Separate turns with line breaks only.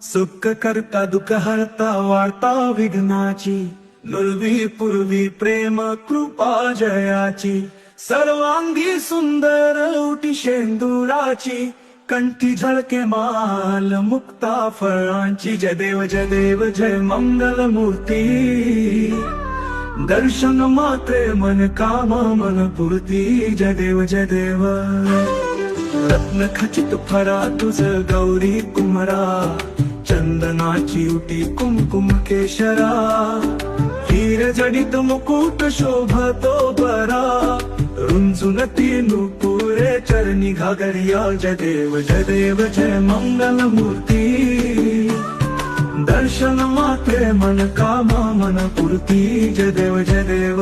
सुख करता दुःख हरता वार्ता विघ्नाची, नुरवी पूर्वी प्रेम कृपा जयाची, सर्वांगी सुंदर उटी शेंदुराची, कंठी झळके माल मुक्ता फळांची। जय देव जय देव जय मंगल मूर्ती, दर्शन मात्रे मन कामा मन पूर्ती। जय देव जय देव। रत्न खचित फरा तुझ गौरी कुमरा, चंदनाची उटी कुमकुम केशरा, हीर जडित मुकुट शोभतो बरा, रुंजून ती नुपुरे चरणी घागरिया। जय देव जय मंगल मूर्ती, दर्शन मात्रे मन कामा मन पूर्ती। जय देव जय देव।